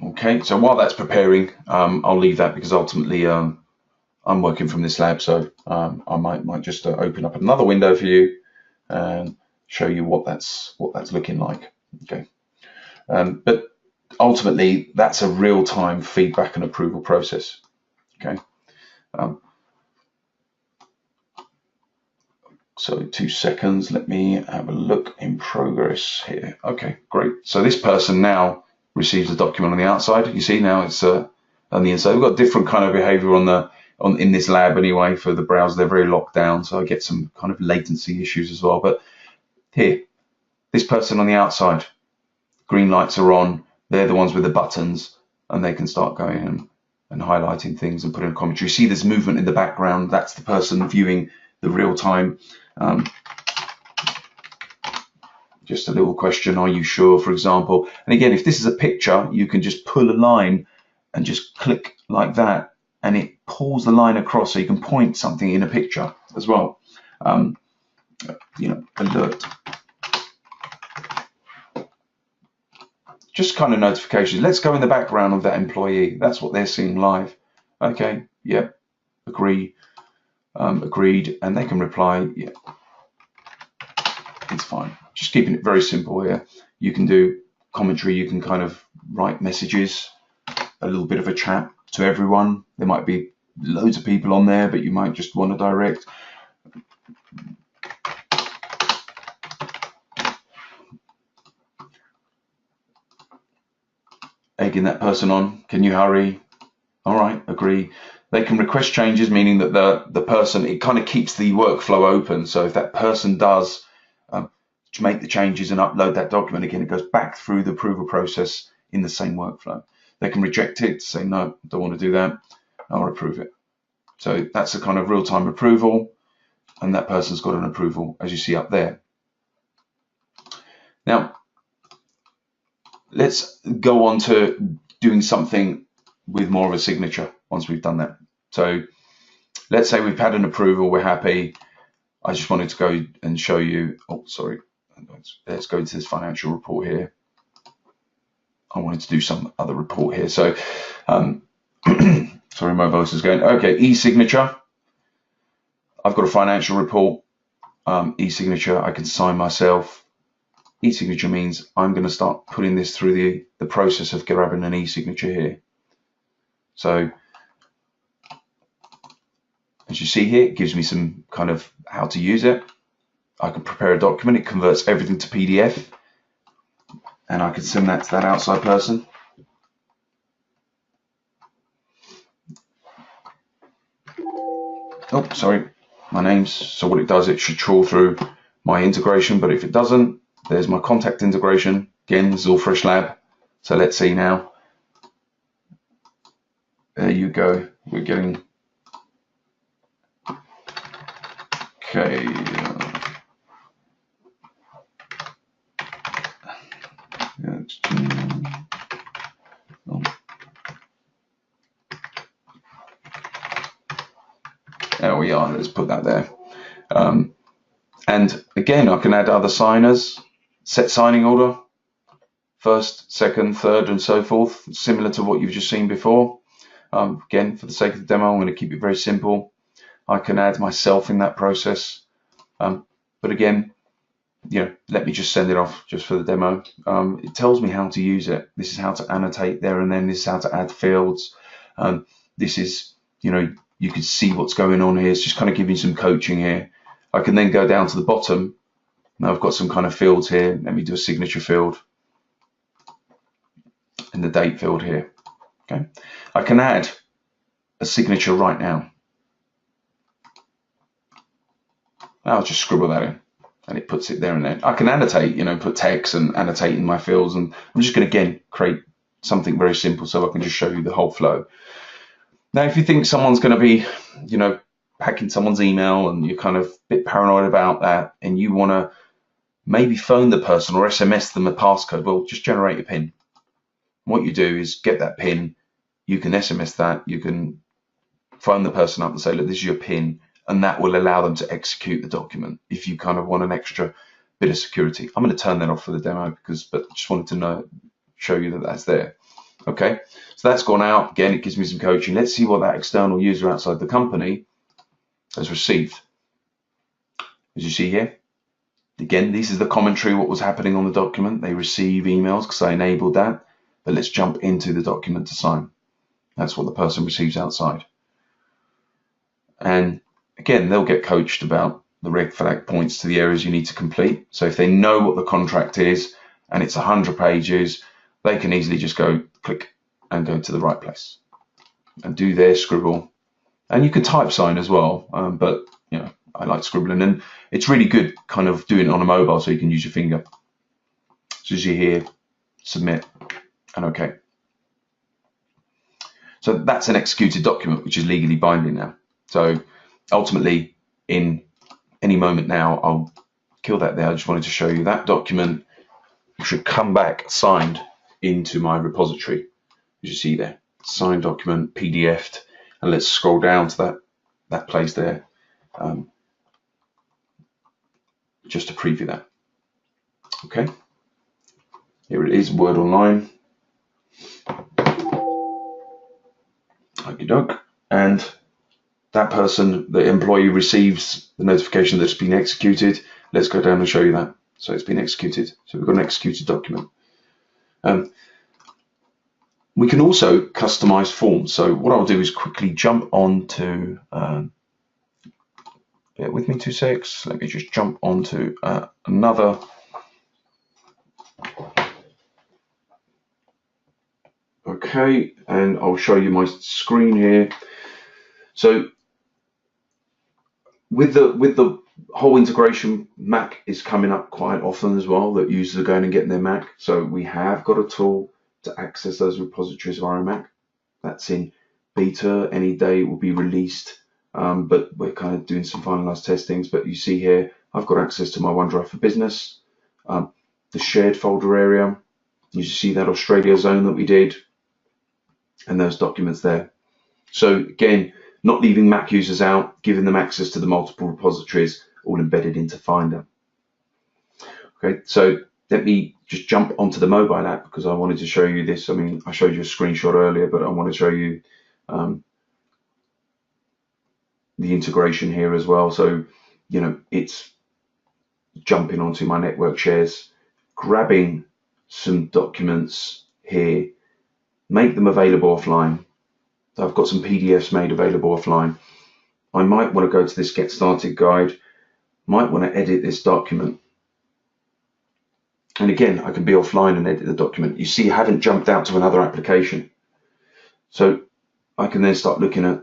Speaker 2: Okay, so while that's preparing, I'll leave that because ultimately I'm working from this lab, so I might just open up another window for you and show you what that's looking like. Okay, but ultimately that's a real-time feedback and approval process. Okay. So 2 seconds, let me have a look in progress here. Okay, great. So this person now receives a document on the outside. You see now it's on the inside. We've got different kind of behavior in this lab anyway for the browser. They're very locked down, so I get some kind of latency issues as well. But here, this person on the outside, green lights are on. They're the ones with the buttons, and they can start going and highlighting things and putting a commentary. You see there's movement in the background. That's the person viewing the real time. Just a little question, are you sure, for example? And again, if this is a picture, you can just pull a line and just click like that, and it pulls the line across so you can point something in a picture as well. Alert. just kind of notifications. Let's go in the background of that employee. That's what they're seeing live. Okay, yep, agree, agreed, and they can reply, yeah, it's fine. Just keeping it very simple here. You can do commentary, you can kind of write messages, a little bit of a chat to everyone. There might be loads of people on there, but you might just want to direct. Egging that person on. Can you hurry? All right, agree. They can request changes, meaning that the person, it kind of keeps the workflow open. So if that person does make the changes and upload that document again, it goes back through the approval process in the same workflow. They can reject it, say, no, don't want to do that. I'll approve it. So that's a kind of real-time approval, and that person's got an approval, as you see up there. Now, let's go on to doing something with more of a signature once we've done that. So let's say we've had an approval, we're happy. I just wanted to go and show you, oh, sorry, let's go into this financial report here. I wanted to do some other report here. So, sorry, my voice is going. Okay, e-signature. I've got a financial report, e-signature. I can sign myself. E-signature means I'm going to start putting this through the process of grabbing an e-signature here. So, as you see here, it gives me some kind of how to use it. I can prepare a document. It converts everything to PDF. And I can send that to that outside person. Oh, sorry, my name's, so what it does, it should trawl through my integration, but if it doesn't, there's my contact integration. Again, this is all Fresh Lab. So let's see now. There you go. We're getting, okay. There we are, let's put that there. And again, I can add other signers, set signing order, first, second, third, and so forth, similar to what you've just seen before. Again, for the sake of the demo, I'm going to keep it very simple. I can add myself in that process. But again, let me just send it off just for the demo. It tells me how to use it. This is how to annotate there and then. This is how to add fields. This is, you can see what's going on here. It's just kind of giving some coaching here. I can then go down to the bottom. Now I've got some kind of fields here. Let me do a signature field and the date field here. Okay. I can add a signature right now. I'll just scribble that in and it puts it there and there. I can annotate, put text and annotate in my fields, and I'm just going to again create something very simple so I can just show you the whole flow. Now, if you think someone's going to be, hacking someone's email and you're kind of a bit paranoid about that and you want to maybe phone the person or SMS them a passcode, well, just generate a PIN. What you do is get that PIN, you can SMS that, you can phone the person up and say, look, this is your PIN, and that will allow them to execute the document if you kind of want an extra bit of security. I'm going to turn that off for the demo but just wanted to show you that that's there. Okay, so that's gone out. Again, it gives me some coaching. Let's see what that external user outside the company has received. As you see here, again, this is the commentary, what was happening on the document. They receive emails because I enabled that, but let's jump into the document to sign. That's what the person receives outside. And again, they'll get coached about the red flag points to the areas you need to complete. So if they know what the contract is and it's 100 pages, they can easily just go click and go to the right place and do their scribble. And you can type sign as well, but I like scribbling, and it's really good kind of doing it on a mobile so you can use your finger. So as you hear, submit and OK. So that's an executed document which is legally binding now. So ultimately, in any moment now, I'll kill that there. I just wanted to show you that document should come back signed into my repository. As you see there, signed document, PDF'd, and let's scroll down to that place there, just to preview that. Okay. Here it is, Word Online. Okey doke. And that person, the employee, receives the notification that it's been executed. Let's go down and show you that. So it's been executed. So we've got an executed document. We can also customize forms. So what I'll do is quickly jump on to, bear with me 2 secs. Let me just jump onto another. Okay, and I'll show you my screen here. So with the whole integration, Mac is coming up quite often as well, that users are going and getting their Mac. So we have got a tool to access those repositories via Mac. That's in beta. Any day it will be released, but we're kind of doing some finalized testings. But you see here, I've got access to my OneDrive for Business, the shared folder area. You see that Australia zone that we did, and those documents there. So again, not leaving Mac users out, giving them access to the multiple repositories, all embedded into Finder. Okay, so let me just jump onto the mobile app because I wanted to show you this. I mean, I showed you a screenshot earlier, but I want to show you the integration here as well. So, you know, it's jumping onto my network shares, grabbing some documents here, make them available offline. I've got some PDFs made available offline. I might want to go to this Get Started guide, might want to edit this document. And again, I can be offline and edit the document. You see, I haven't jumped out to another application. So I can then start looking at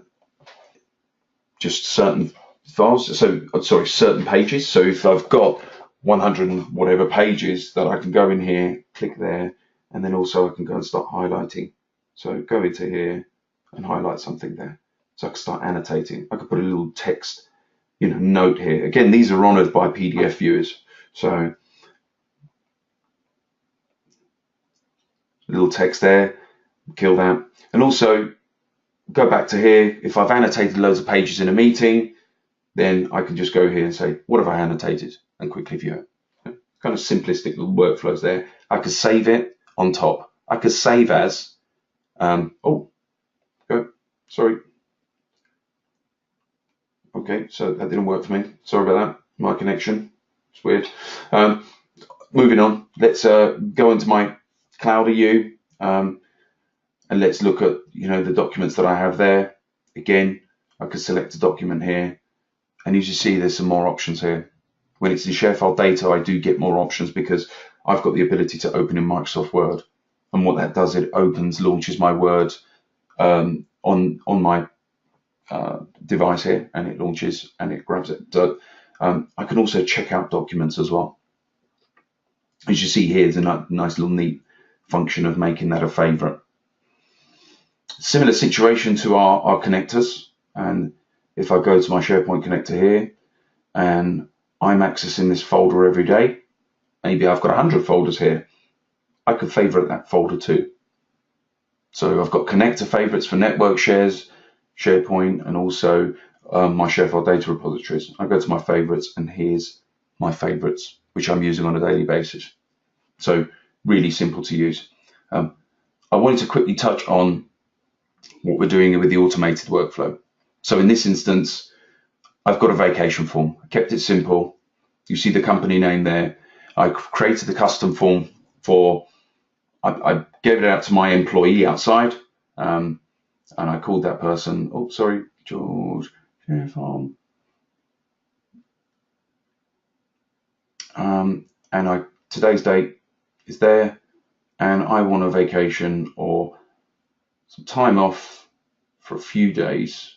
Speaker 2: just certain files, certain pages. So if I've got 100 and whatever pages, that I can go in here, click there, and then also I can go and start highlighting. So go into here and highlight something there. So I can start annotating. I could put a little text, note here. Again, these are honored by PDF viewers. So a little text there, kill that. And also go back to here. If I've annotated loads of pages in a meeting, then I can just go here and say, what have I annotated? And quickly view it. Kind of simplistic little workflows there. I could save it on top. I could save as, sorry. Okay, so that didn't work for me. Sorry about that. My connection, it's weird. Moving on, let's go into my Cloud EU and let's look at the documents that I have there. Again, I could select a document here, and as you see, there's some more options here. When it's in ShareFile data, I do get more options because I've got the ability to open in Microsoft Word, and what that does, it launches my Word on my device here, and it launches and it grabs it. So I can also check out documents as well. As you see here, there's a nice little neat function of making that a favorite. Similar situation to our connectors, and if I go to my SharePoint connector here and I'm accessing this folder every day, maybe I've got 100 folders here, I could favorite that folder too. So I've got connector favorites for network shares, SharePoint, and also my ShareFile data repositories. I go to my favorites, and here's my favorites, which I'm using on a daily basis. So really simple to use. I wanted to quickly touch on what we're doing with the automated workflow. So in this instance, I've got a vacation form. I kept it simple. You see the company name there. I created the custom form I gave it out to my employee outside, and I called that person, George ShareFile. And today's date is there, and I want a vacation or some time off for a few days.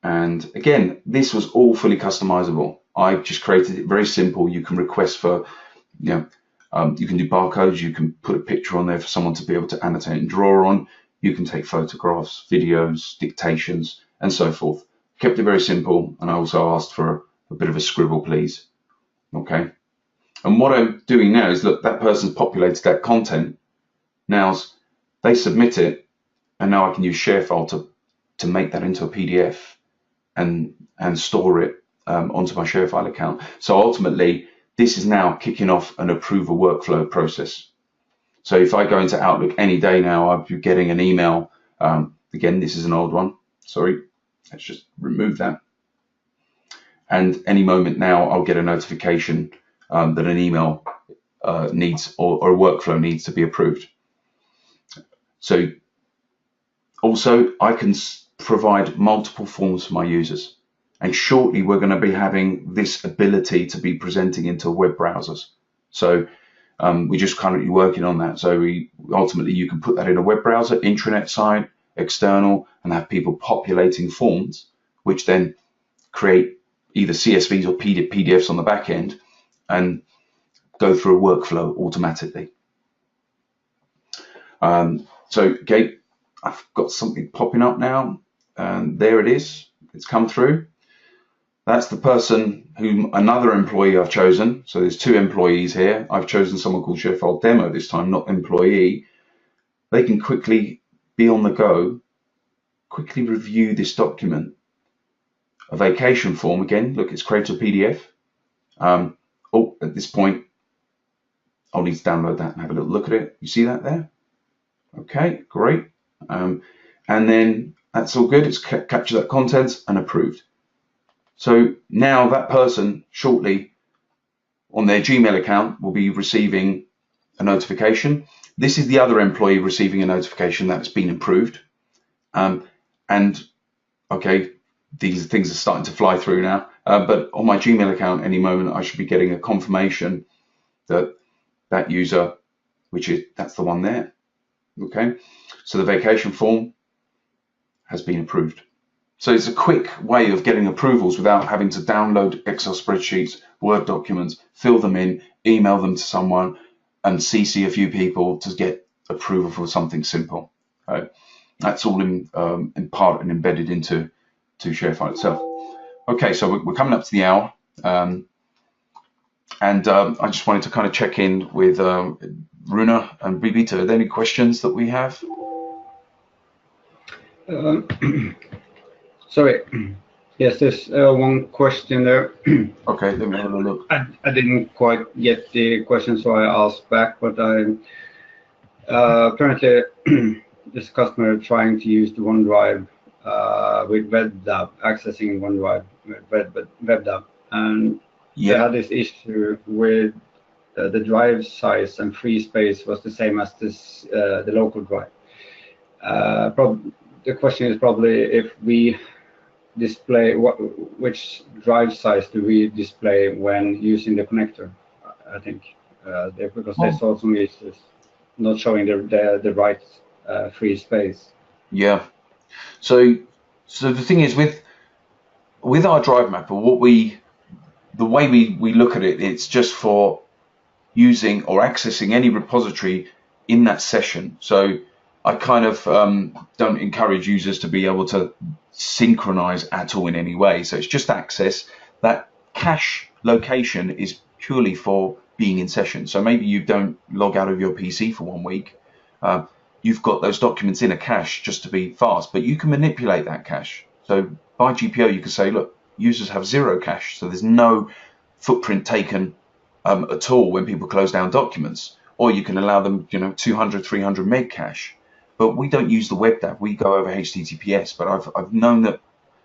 Speaker 2: And again, this was all fully customizable. I just created it very simple. You can request for, you can do barcodes. You can put a picture on there for someone to be able to annotate and draw on. You can take photographs, videos, dictations, and so forth. Kept it very simple, and I also asked for a bit of a scribble, please. Okay. And what I'm doing now is, look, that person's populated that content. Now they submit it, and now I can use ShareFile to make that into a PDF and store it onto my ShareFile account. So ultimately, this is now kicking off an approval workflow process. So if I go into Outlook any day now, I'll be getting an email. Again, this is an old one. Sorry, let's just remove that. And any moment now, I'll get a notification that an email needs or a workflow needs to be approved. So also, I can provide multiple forms for my users. And shortly, we're going to be having this ability to be presenting into web browsers. So we're just currently working on that. So ultimately, you can put that in a web browser, intranet site, external, and have people populating forms, which then create either CSVs or PDFs on the back end and go through a workflow automatically. So, Gabe, I've got something popping up now, and there it is. It's come through. That's the person whom another employee I've chosen. So there's 2 employees here. I've chosen someone called ShareFile Demo this time, not employee. They can quickly be on the go, quickly review this document. A vacation form, again, look, it's created a PDF. Oh, at this point, I'll need to download that and have a little look at it. You see that there? Okay, great. And then that's all good. It's captured that content and approved. So now that person shortly on their Gmail account will be receiving a notification. This is the other employee receiving a notification that it's been approved. And okay, these things are starting to fly through now. But on my Gmail account, any moment, I should be getting a confirmation that that user, that's the one there. Okay, so the vacation form has been approved. So it's a quick way of getting approvals without having to download Excel spreadsheets, Word documents, fill them in, email them to someone, and CC a few people to get approval for something simple. Right? That's all in part and embedded into ShareFile itself. Okay, so we're coming up to the hour, and I just wanted to kind of check in with Rune and Bibita. Are there any questions that we have?
Speaker 3: Sorry. Yes, there's one question there.
Speaker 2: Okay, let me have a look.
Speaker 3: I didn't quite get the question, so I asked back. But apparently, this customer trying to use the OneDrive with WebDAV, accessing OneDrive with WebDAV, and they had this issue with the drive size and free space was the same as this the local drive. The question is probably if we display which drive size do we display when using the connector? I think because they saw some issues not showing the right free space.
Speaker 2: Yeah. So the thing is with our drive mapper, the way we look at it, it's just for using or accessing any repository in that session. So I kind of don't encourage users to be able to synchronize at all in any way. So it's just access. That cache location is purely for being in session. So maybe you don't log out of your PC for 1 week. You've got those documents in a cache just to be fast, but you can manipulate that cache. So by GPO, you can say, look, users have 0 cache, so there's no footprint taken at all when people close down documents. Or you can allow them, 200, 300 meg cache. But we don't use the WebDAV. We go over HTTPS. But I've known that,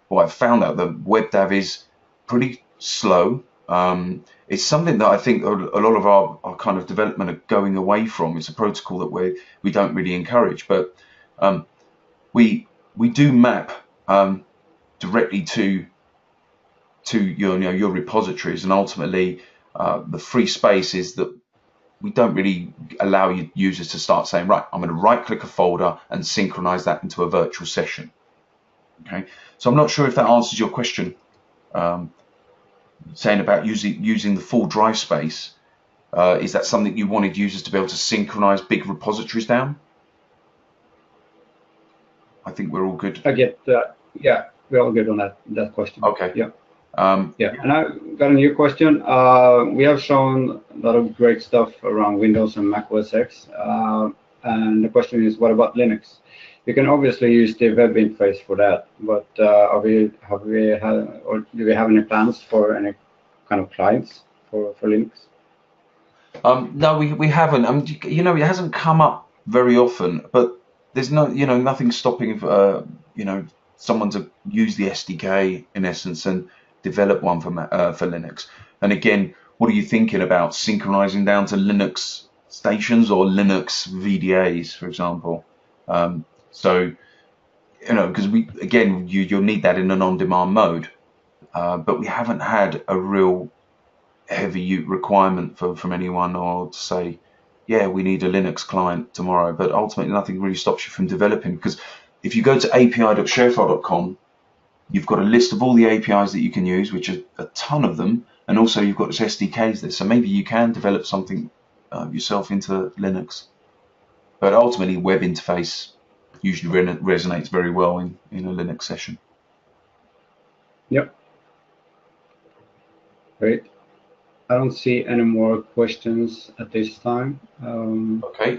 Speaker 2: well, I've found out that WebDAV is pretty slow. It's something that I think a lot of our kind of development are going away from. It's a protocol that we don't really encourage. But we do map directly to your repositories, and ultimately the free space is that we don't really allow users to start saying, right, I'm going to right click a folder and synchronize that into a virtual session. Okay, so I'm not sure if that answers your question, saying about using the full drive space. Is that something you wanted users to be able to synchronize big repositories down? I think we're all good.
Speaker 3: I get that. Yeah, we're all good on that question.
Speaker 2: Okay.
Speaker 3: Yeah. And I got a new question. We have shown a lot of great stuff around Windows and Mac OS X. And the question is, what about Linux? You can obviously use the web interface for that, but do we have any plans for any kind of clients for Linux?
Speaker 2: No, we haven't. You know, it hasn't come up very often, but there's no, you know, nothing stopping, you know, someone to use the SDK in essence and develop one for Linux. And again, what are you thinking about synchronizing down to Linux stations or Linux VDAs, for example? So, you know, because you'll need that in an on-demand mode, but we haven't had a real heavy requirement from anyone or to say, yeah, we need a Linux client tomorrow. But ultimately, nothing really stops you from developing, because if you go to api.sharefile.com, you've got a list of all the APIs that you can use, which are a ton of them, and also you've got this SDKs there. So maybe you can develop something yourself into Linux. But ultimately, web interface usually resonates very well in a Linux session.
Speaker 3: Yep. Great. I don't see any more questions at this time.
Speaker 2: Okay.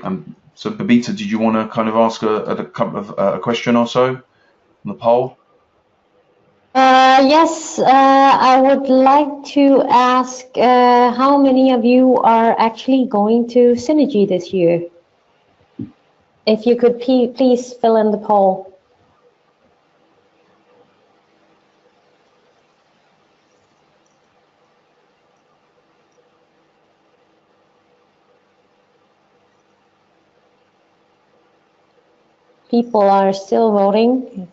Speaker 2: So, Babita, did you want to kind of ask a question or so on the poll?
Speaker 1: Yes, I would like to ask how many of you are actually going to Synergy this year? If you could please fill in the poll. People are still voting.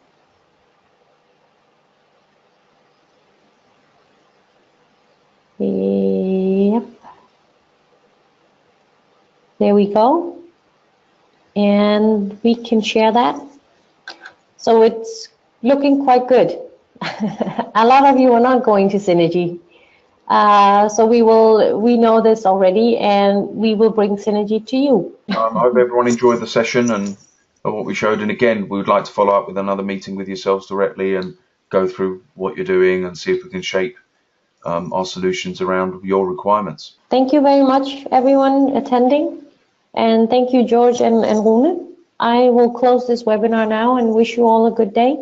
Speaker 1: Yep. There we go. And we can share that. So it's looking quite good. A lot of you are not going to Synergy. So we know this already, and we will bring Synergy to you.
Speaker 2: I hope everyone enjoyed the session and what we showed. And again, we would like to follow up with another meeting with yourselves directly and go through what you're doing and see if we can shape our solutions around your requirements.
Speaker 1: Thank you very much, everyone attending. And thank you, George and Rune. I will close this webinar now and wish you all a good day.